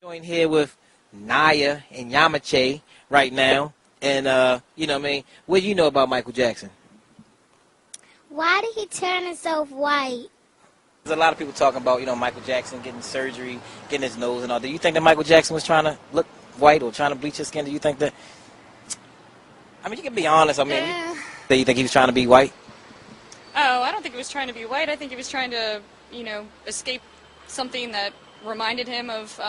Joined here with Naya and Yamache right now. And, you know what I mean? What do you know about Michael Jackson? Why did he turn himself white? There's a lot of people talking about, Michael Jackson getting surgery, getting his nose and all. Do you think that Michael Jackson was trying to look white or trying to bleach his skin? Do you think that? I mean, you can be honest. I mean, do you think he was trying to be white? Oh, I don't think he was trying to be white. I think he was trying to, escape something that reminded him of,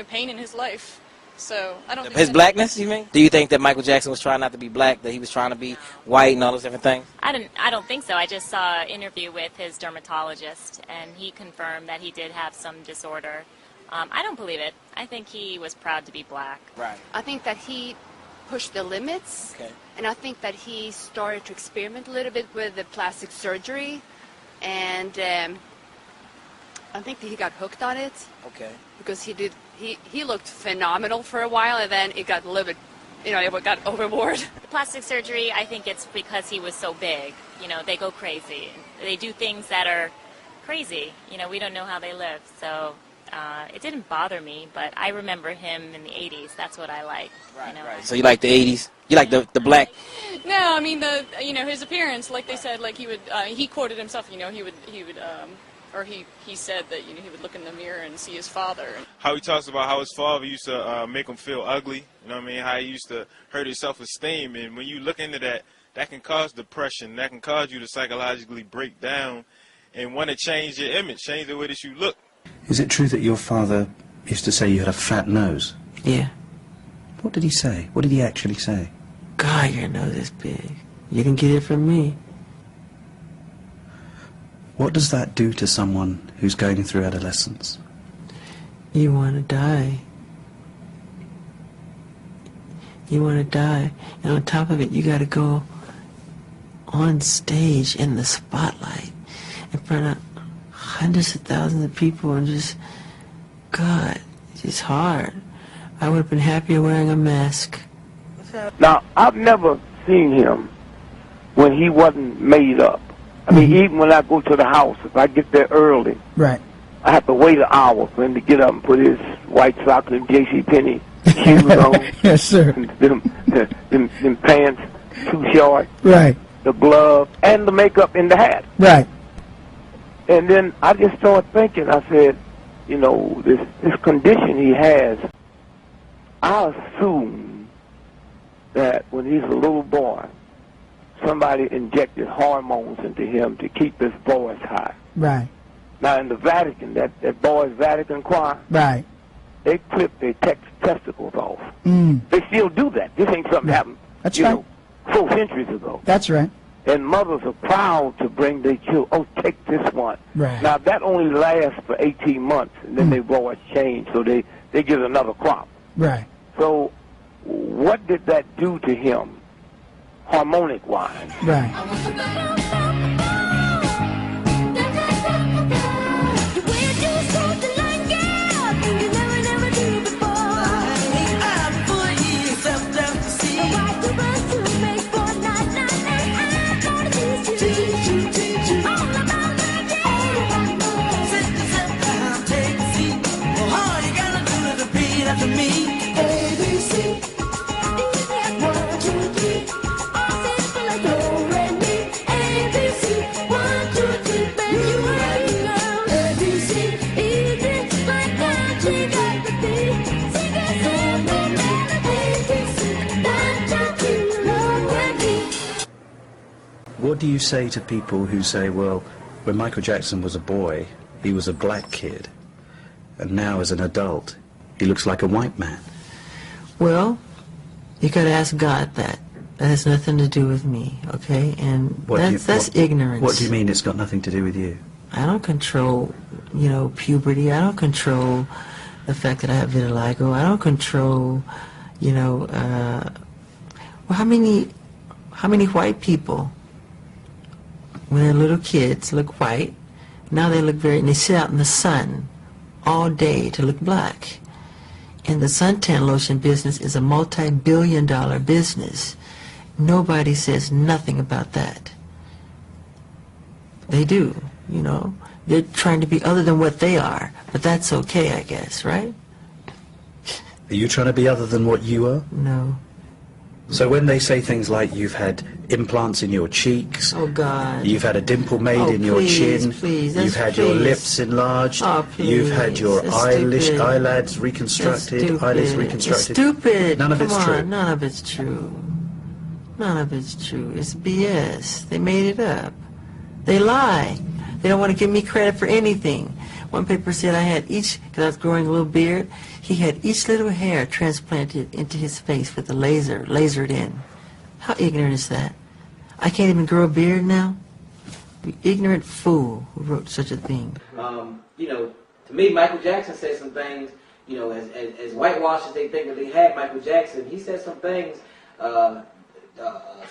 pain in his life. So I don't think his blackness, you mean? Do you think that Michael Jackson was trying not to be black, that he was trying to be white and all those different things? I don't think so. I just saw an interview with his dermatologist, and he confirmed that he did have some disorder. I don't believe it. I think he was proud to be black. Right. I think that he pushed the limits, and I think that he started to experiment a little bit with the plastic surgery, and I think that he got hooked on it. Okay. Because he looked phenomenal for a while, and then it got a little bit, it got overboard. The plastic surgery, I think it's because he was so big. They go crazy. They do things that are crazy. We don't know how they live. So it didn't bother me, but I remember him in the 80s. That's what I like. Right, right. So you like the 80s? You like the black? No, I mean, his appearance, like they said, like he quoted himself, he said that he would look in the mirror and see his father. How he talks about how his father used to make him feel ugly, how he used to hurt his self-esteem, and when you look into that, that can cause depression, that can cause you to psychologically break down and want to change your image, change the way that you look. Is it true that your father used to say you had a fat nose? Yeah. What did he say? What did he actually say? God, your nose is big. You didn't get it from me. What does that do to someone who's going through adolescence? You want to die. You want to die. And on top of it, you got to go on stage in the spotlight in front of hundreds of thousands of people and just, God, it's hard. I would have been happier wearing a mask. Now, I've never seen him when he wasn't made up. I mean, even when I go to the house, if I get there early, right, I have to wait an hour for him to get up and put his white socks and JCPenney shoes on. Yes, sir. Them pants too short. Right. The glove and the makeup and the hat. Right. And then I just started thinking, I said, this condition he has, I assume that when he's a little boy, somebody injected hormones into him to keep his voice high. Right. Now in the Vatican, that boy's Vatican choir, right, they clip their testicles off. They still do that. This ain't something happened, that's right, 4 centuries ago. That's right. And mothers are proud to bring their children, take this one. Right. Now that only lasts for 18 months, and then their voice change, so they get another crop. Right. So what did that do to him, harmonic-wise? Right. What do you say to people who say, well, when Michael Jackson was a boy, he was a black kid, and now as an adult, he looks like a white man? Well, you got to ask God that. That has nothing to do with me, okay? And that's ignorance. What do you mean it's got nothing to do with you? I don't control, puberty. I don't control the fact that I have vitiligo. I don't control, how many white people, when they're little kids, look white? Now they look and they sit out in the sun all day to look black. And the suntan lotion business is a multi-billion-dollar business. Nobody says nothing about that. They do, They're trying to be other than what they are, but that's okay, I guess, right? Are you trying to be other than what you are? No. So when they say things like you've had implants in your cheeks, Oh, God. you've had a dimple made in your chin, you've had your lips enlarged, you've had your eyelids reconstructed, eyelids reconstructed. It's stupid. None of it's true. None of it's true. None of it's true. It's BS. They made it up. They lie. They don't want to give me credit for anything. One paper said I had each, because I was growing a little beard, he had each little hair transplanted into his face with a laser, lasered in. How ignorant is that? I can't even grow a beard now? You ignorant fool who wrote such a thing. You know, to me, Michael Jackson said some things, you know, as whitewashed as they think that they had Michael Jackson, he said some things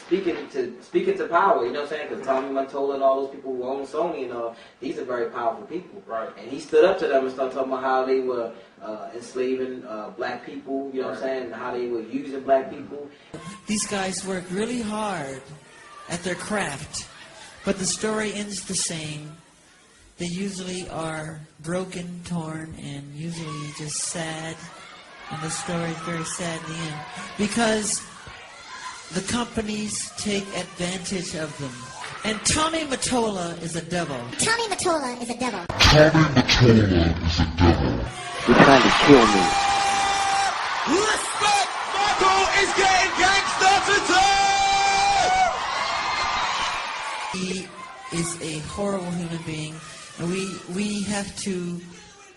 speaking to power, you know what I'm saying? Because Tommy Mottola and all those people who own Sony and all, these are very powerful people. Right. And he stood up to them and started talking about how they were enslaving black people, you know what I'm saying? And how they were using black people. These guys work really hard at their craft, but the story ends the same. They usually are broken, torn, and usually just sad. And the story is very sad in the end. Because the companies take advantage of them. And Tommy Mottola is a devil. Tommy Mottola is a devil. Tommy Mottola is a devil. You're trying to kill me. Respect! Michael is getting gangster today! He is a horrible human being, and we have to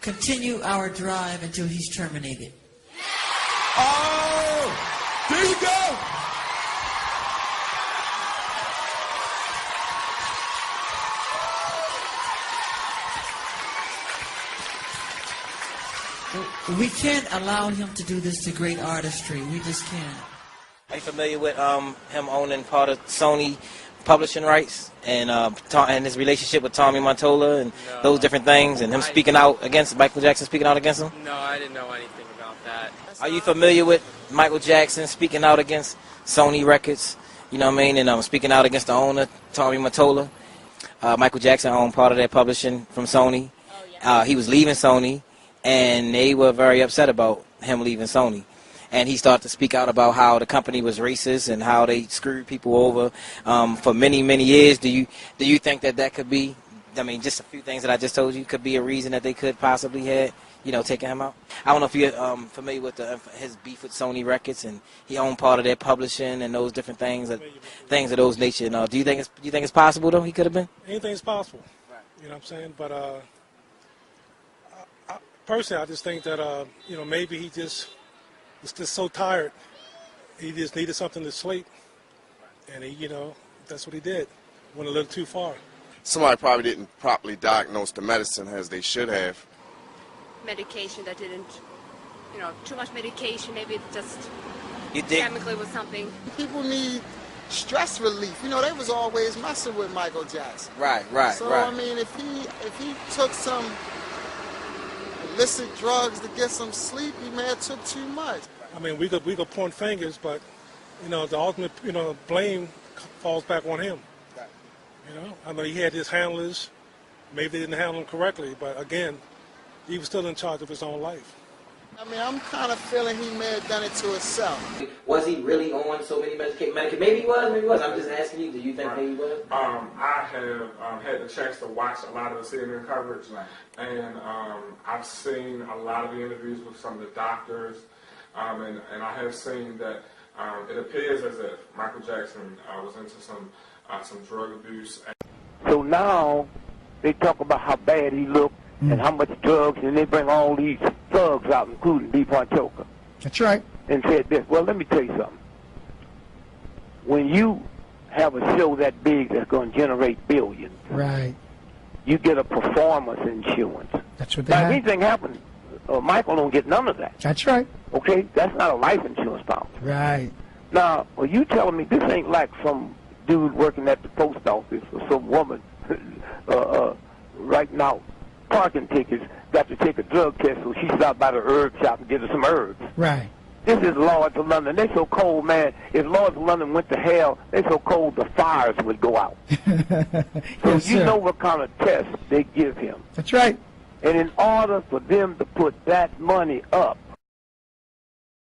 continue our drive until he's terminated. Oh! There you go! We can't allow him to do this to great artistry. We just can't. Are you familiar with him owning part of Sony publishing rights and his relationship with Tommy Mottola and those different things, and him speaking out against Michael Jackson, speaking out against him? No, I didn't know anything about that. Are you familiar with Michael Jackson speaking out against Sony Records? You know what I mean? And speaking out against the owner, Tommy Mottola. Michael Jackson owned part of their publishing from Sony. He was leaving Sony, and they were very upset about him leaving Sony. And he started to speak out about how the company was racist and how they screwed people over for many, many years. Do you think that could be, I mean, just a few things that I just told you could be a reason that they could possibly have, you know, taken him out? I don't know if you're familiar with his beef with Sony Records, and he owned part of their publishing and those different things, things of those nature. Do you think it's possible though? He could have been. Anything's possible. Right. You know what I'm saying? But personally, I just think that you know, maybe he just was just so tired. He just needed something to sleep, and he, you know, that's what he did. Went a little too far. Somebody probably didn't properly diagnose the medicine as they should have. Medication that didn't, you know, too much medication. Maybe it just chemically chemically was something. People need stress relief. You know, they was always messing with Michael Jackson. Right. So I mean, if he took some illicit drugs to get some sleep, he may have took too much. I mean, we could point fingers, but you know, the ultimate, you know, blame falls back on him. Right. You know, I mean, he had his handlers. Maybe they didn't handle him correctly, but again, he was still in charge of his own life. I mean, I'm kind of feeling he may have done it to himself. Was he really on so many medications? Maybe he was, maybe he was. I'm just asking you, do you think maybe he was? I have had the chance to watch a lot of the CNN coverage, and I've seen a lot of the interviews with some of the doctors, and I have seen that it appears as if Michael Jackson was into some drug abuse. So now they talk about how bad he looked and how much drugs, and they bring all these thugs out, including D. Panchoka. That's right. And said this. Well, let me tell you something. When you have a show that big that's going to generate billions, right, you get a performance insurance. That's what they now, have. if anything happens, Michael don't get none of that. That's right. Okay? That's not a life insurance policy. Right. Now, are you telling me this ain't like some dude working at the post office or some woman right now parking tickets got to take a drug test, so she stopped by the herb shop and get her some herbs. Right. This is Lords of London. They're so cold, man. If Lords of London went to hell, they're so cold the fires would go out. So Yes, you sir. know what kind of test they give him. That's right. And in order for them to put that money up,